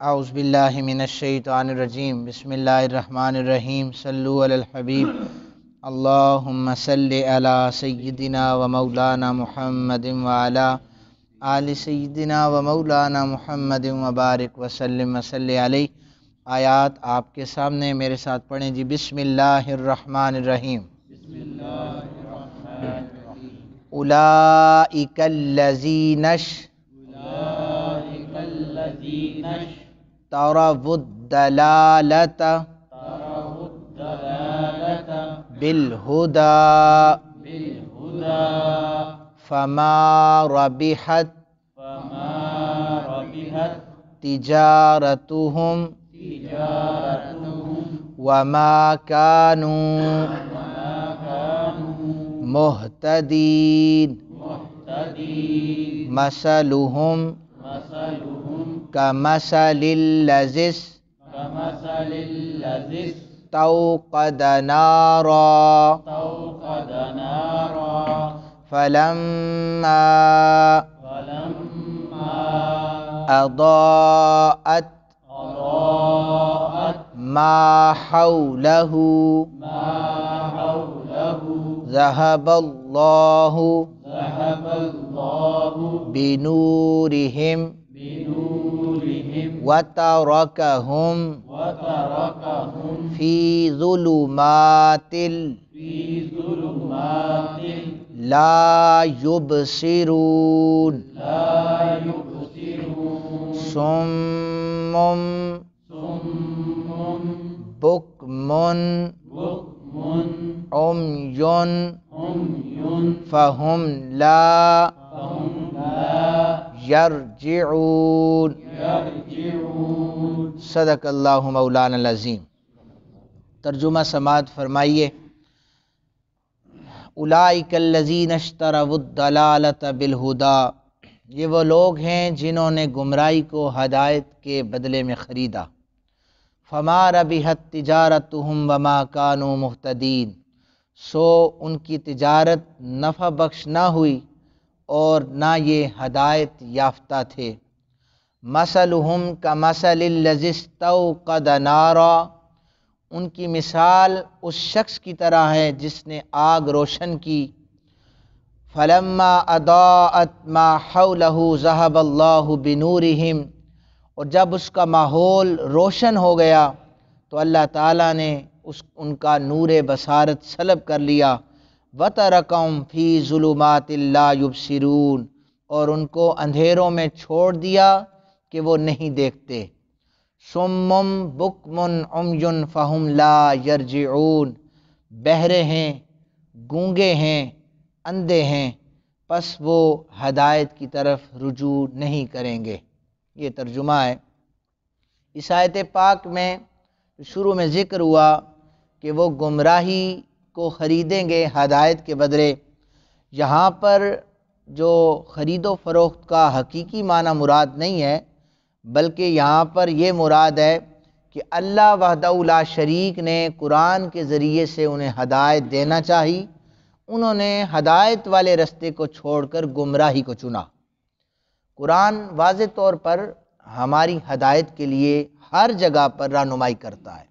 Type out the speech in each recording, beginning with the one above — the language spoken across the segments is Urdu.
اعوذ باللہ من الشیطان الرجیم بسم اللہ الرحمن الرحیم صلو علی الحبیب اللہم صلی علی سیدنا و مولانا محمد وعلی آل سیدنا و مولانا محمد وبارک وسلم وصلی علیہ۔ آیات آپ کے سامنے میرے ساتھ پڑھیں جی۔ بسم اللہ الرحمن الرحیم۔ اولئک الذین اشتروا الضلالۃ بالہدی فما ربحت تجارتہم وما كانوا مہتدین مثلهم كمثل الذي استوقد نارا فلما أضاءت ما حوله ذهب الله بنورهم وتركهم في ظلمات لا يبصرون صم بكم عمي فهم لا يرجعون۔ صدق اللہ مولانا العظیم۔ ترجمہ سماعت فرمائیے۔ اولئک الذین اشتروا الضلالۃ بالہدی، یہ وہ لوگ ہیں جنہوں نے گمراہی کو ہدایت کے بدلے میں خریدا۔ فما ربحت تجارتہم وما کانوا مہتدین، سو ان کی تجارت نفع بخش نہ ہوئی اور نہ یہ ہدایت یافتہ تھے۔ مثلہم کمثل الذی استوقد نارا، ان کی مثال اس شخص کی طرح ہے جس نے آگ روشن کی۔ فلما اضاءت ما حولہ ذہب اللہ بنورہم، اور جب اس کا ماحول روشن ہو گیا تو اللہ تعالیٰ نے ان کا نور بصارت سلب کر لیا۔ وَتَرَكَهُمْ فِي ظُلُمَاتٍ لَا يُبْصِرُونَ، اور ان کو اندھیروں میں چھوڑ دیا کہ وہ نہیں دیکھتے۔ صُمٌّ بُكْمٌ عُمْيٌ فَهُمْ لَا يَرْجِعُونَ، بہرے ہیں، گونگے ہیں، اندھے ہیں، پس وہ ہدایت کی طرف رجوع نہیں کریں گے۔ یہ ترجمہ ہے۔ اس آیت پاک میں شروع میں ذکر ہوا کہ وہ گمراہی کو خریدیں گے ہدایت کے بدلے۔ یہاں پر جو خرید و فروخت کا حقیقی معنی مراد نہیں ہے، بلکہ یہاں پر یہ مراد ہے کہ اللہ وحدہ لا شریک نے قرآن کے ذریعے سے انہیں ہدایت دینا چاہی، انہوں نے ہدایت والے رستے کو چھوڑ کر گمراہی کو چنا۔ قرآن واضح طور پر ہماری ہدایت کے لیے ہر جگہ پر رہنمائی کرتا ہے،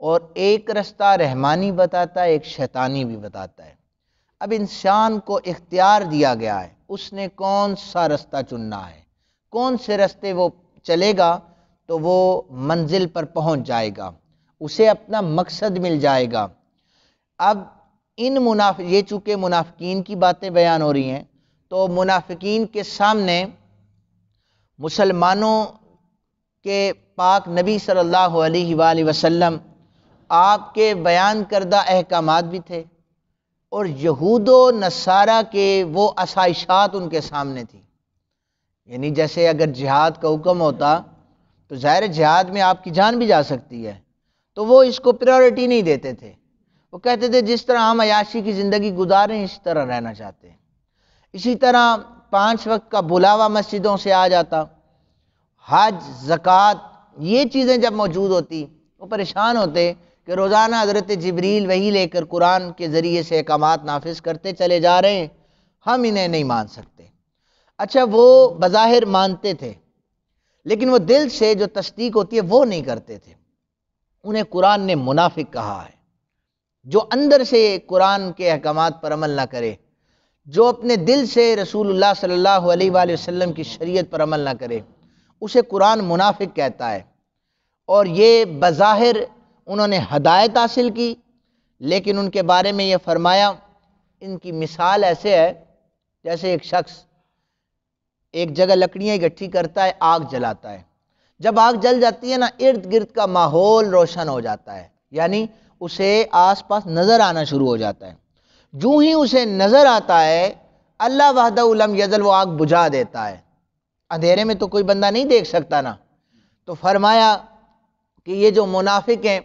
اور ایک رستہ رحمانی بتاتا ہے، ایک شیطانی بھی بتاتا ہے۔ اب انسان کو اختیار دیا گیا ہے، اس نے کون سا رستہ چننا ہے، کون سے رستے وہ چلے گا تو وہ منزل پر پہنچ جائے گا، اسے اپنا مقصد مل جائے گا۔ اب یہ چونکہ منافقین کی باتیں بیان ہو رہی ہیں، تو منافقین کے سامنے مسلمانوں کے پاک نبی صلی اللہ علیہ وآلہ وسلم آپ کے بیان کردہ احکامات بھی تھے، اور یہود و نصارہ کے وہ آسائشات ان کے سامنے تھی۔ یعنی جیسے اگر جہاد کا حکم ہوتا تو ظاہر جہاد میں آپ کی جان بھی جا سکتی ہے، تو وہ اس کو پریورٹی نہیں دیتے تھے۔ وہ کہتے تھے جس طرح ہم عیاشی کی زندگی گزاریں اسی طرح رہنا چاہتے ہیں۔ اسی طرح 5 وقت کا بلاوا مسجدوں سے آ جاتا، حج، زکوٰۃ، یہ چیزیں جب موجود ہوتی وہ پریشان ہوتے کہ روزانہ حضرت جبریل وحی لے کر قرآن کے ذریعے سے احکامات نافذ کرتے چلے جا رہے ہیں، ہم انہیں نہیں مان سکتے۔ اچھا وہ بظاہر مانتے تھے، لیکن وہ دل سے جو تصدیق ہوتی ہے وہ نہیں کرتے تھے، انہیں قرآن نے منافق کہا ہے۔ جو اندر سے قرآن کے احکامات پر عمل نہ کرے، جو اپنے دل سے رسول اللہ صلی اللہ علیہ وآلہ وسلم کی شریعت پر عمل نہ کرے، اسے قرآن منافق کہتا ہے۔ اور یہ بظاہر انہوں نے ہدایت حاصل کی، لیکن ان کے بارے میں یہ فرمایا، ان کی مثال ایسے ہے جیسے ایک شخص ایک جگہ لکڑیاں اکٹھی کرتا ہے، آگ جلاتا ہے۔ جب آگ جل جاتی ہے نا، ارد گرد کا ماحول روشن ہو جاتا ہے، یعنی اسے آس پاس نظر آنا شروع ہو جاتا ہے۔ جو ہی اسے نظر آتا ہے، اللہ وحدہ لم یزل وہ آگ بجھا دیتا ہے۔ اندھیرے میں تو کوئی بندہ نہیں دیکھ سکتا نا۔ تو فرمایا کہ یہ جو منافق ہیں،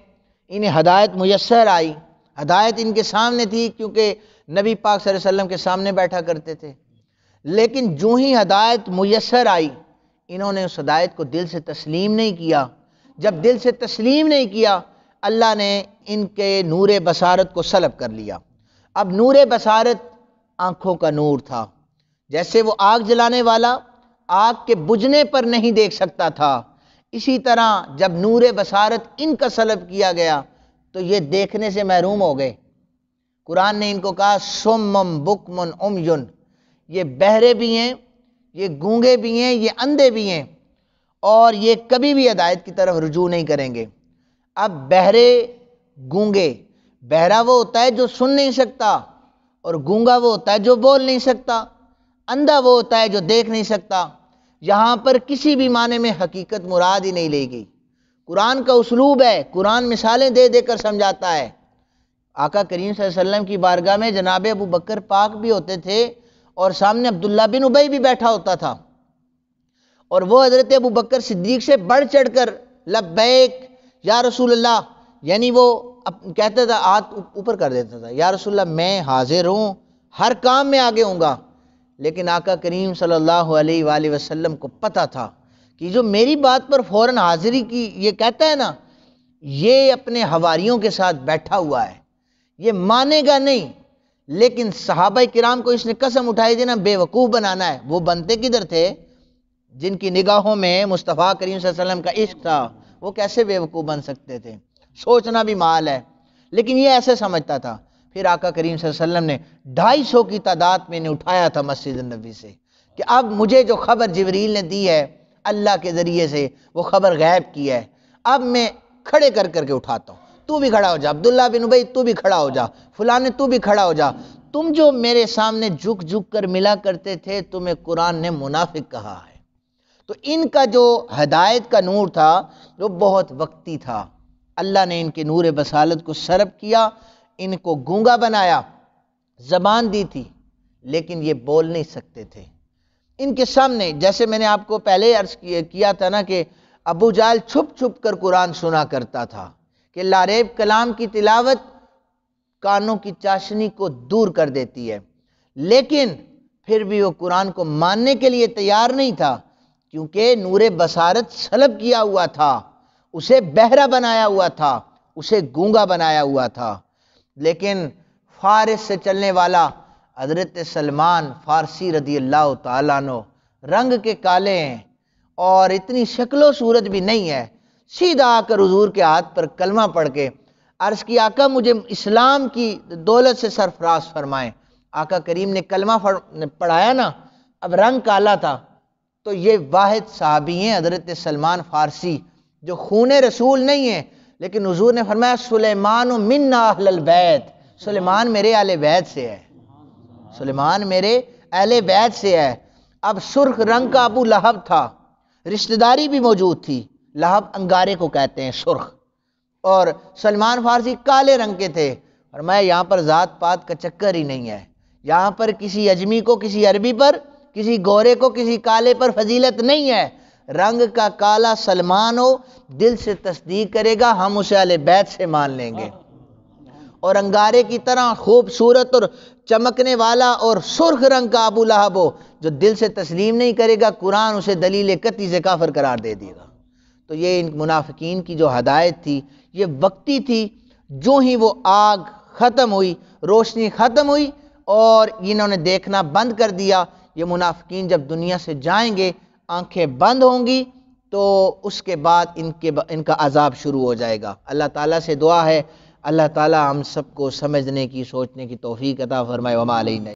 انہیں ہدایت میسر آئی، ہدایت ان کے سامنے تھی کیونکہ نبی پاک صلی اللہ علیہ وسلم کے سامنے بیٹھا کرتے تھے، لیکن جو ہی ہدایت میسر آئی، انہوں نے اس ہدایت کو دل سے تسلیم نہیں کیا۔ جب دل سے تسلیم نہیں کیا، اللہ نے ان کے نور بصارت کو سلب کر لیا۔ اب نور بصارت آنکھوں کا نور تھا، جیسے وہ آگ جلانے والا آگ کے بجھنے پر نہیں دیکھ سکتا تھا، اسی طرح جب نور بصارت ان کا سلب کیا گیا تو یہ دیکھنے سے محروم ہو گئے۔ قرآن نے ان کو کہا سمم بکمن عمیٌ، یہ بہرے بھی ہیں، یہ گونگے بھی ہیں، یہ اندھے بھی ہیں، اور یہ کبھی بھی ہدایت کی طرف رجوع نہیں کریں گے۔ اب بہرے گونگے، بہرا وہ ہوتا ہے جو سن نہیں سکتا، اور گونگا وہ ہوتا ہے جو بول نہیں سکتا، اندھا وہ ہوتا ہے جو دیکھ نہیں سکتا۔ یہاں پر کسی بھی معنی میں حقیقت مراد ہی نہیں لے گئی۔ قرآن کا اسلوب ہے، قرآن مثالیں دے دے کر سمجھاتا ہے۔ آقا کریم صلی اللہ علیہ وسلم کی بارگاہ میں جناب ابو بکر پاک بھی ہوتے تھے، اور سامنے عبداللہ بن ابی بھی بیٹھا ہوتا تھا، اور وہ حضرت ابو بکر صدیق سے بڑھ چڑھ کر لبیک یا رسول اللہ، یعنی وہ کہتا تھا، ہاتھ اوپر کر دیتا تھا، یا رسول اللہ میں حاضر ہوں، ہر کام میں آگے ہوں گا۔ لیکن آقا کریم صلی اللہ علیہ وآلہ وسلم کو پتہ تھا کہ جو میری بات پر فوراً حاضری کی یہ کہتا ہے نا، یہ اپنے حواریوں کے ساتھ بیٹھا ہوا ہے، یہ مانے گا نہیں۔ لیکن صحابہ کرام کو اس نے قسم اٹھائی تھی نا بے وقوف بنانا ہے۔ وہ بنتے کدھر تھے جن کی نگاہوں میں مصطفیٰ کریم صلی اللہ علیہ وسلم کا عشق تھا؟ وہ کیسے بے وقوف بن سکتے تھے؟ سوچنا بھی محال ہے، لیکن یہ ایسے سمجھتا تھا۔ پھر آقا کریم صلی اللہ علیہ وسلم نے 250 کی تعداد میں نے اٹھایا تھا مسجد النبی سے کہ اب مجھے جو خبر جبریل نے دی ہے اللہ کے ذریعے سے، وہ خبر غیب کی ہے، اب میں کھڑے کر کر کے اٹھاتا ہوں۔ تو بھی کھڑا ہو جا، عبداللہ بن ابی تو بھی کھڑا ہو جا، فلاں تو بھی کھڑا ہو جا۔ تم جو میرے سامنے جھک جھک کر ملا کرتے تھے، تمہیں قرآن نے منافق کہا ہے۔ تو ان کا جو ہدایت کا نور تھا وہ بہت وقتی تھا۔ اللہ نے ان کے نور بصارت کو سلب کیا، ان کو گونگا بنایا، زبان دی تھی لیکن یہ بول نہیں سکتے تھے۔ ان کے سامنے جیسے میں نے آپ کو پہلے عرض کیا تھا نا کہ ابو جہل چھپ چھپ کر قرآن سنا کرتا تھا کہ لاریب کلام کی تلاوت کانوں کی چاشنی کو دور کر دیتی ہے، لیکن پھر بھی وہ قرآن کو ماننے کے لیے تیار نہیں تھا، کیونکہ نور بصارت سلب کیا ہوا تھا، اسے بہرا بنایا ہوا تھا، اسے گونگا بنایا ہوا تھا۔ لیکن فارس سے چلنے والا حضرت سلمان فارسی رضی اللہ تعالیٰ عنہ رنگ کے کالے ہیں اور اتنی شکل و صورت بھی نہیں ہے، سیدھا آ کر حضور کے ہاتھ پر کلمہ پڑھ کے عرض کی آقا مجھے اسلام کی دولت سے سرفراز فرمائیں۔ آقا کریم نے کلمہ پڑھایا نا، اب رنگ کالا تھا، تو یہ واحد صحابی ہیں حضرت سلمان فارسی جو خون رسول نہیں ہیں، لیکن حضور نے فرمایا سلیمان منا اہل البیت، سلیمان میرے اہل بیت سے ہے، سلیمان میرے اہل بیت سے ہے۔ اب سرخ رنگ کا ابو لہب تھا، رشتہ داری بھی موجود تھی، لہب انگارے کو کہتے ہیں سرخ، اور سلمان فارسی کالے رنگ کے تھے۔ فرمایا یہاں پر ذات پات کا چکر ہی نہیں ہے، یہاں پر کسی اجمی کو کسی عربی پر، کسی گورے کو کسی کالے پر فضیلت نہیں ہے۔ رنگ کا کالا سلمان ہو، دل سے تصدیق کرے گا ہم اسے اہل بیت سے مان لیں گے، اور انگارے کی طرح خوبصورت اور چمکنے والا اور سرخ رنگ کا ابو لہب ہو، جو دل سے تسلیم نہیں کرے گا قرآن اسے دلیل قطعی سے کافر قرار دے دے گا۔ تو یہ ان منافقین کی جو ہدایت تھی یہ وقتی تھی، جو ہی وہ آگ ختم ہوئی، روشنی ختم ہوئی اور انہوں نے دیکھنا بند کر دیا، یہ منافقین جب دنیا سے جائیں گے آنکھیں بند ہوں گی، تو اس کے بعد ان کا عذاب شروع ہو جائے گا۔ اللہ تعالیٰ سے دعا ہے اللہ تعالیٰ ہم سب کو سمجھنے کی، سوچنے کی توفیق عطا فرمائے۔ وما علینا۔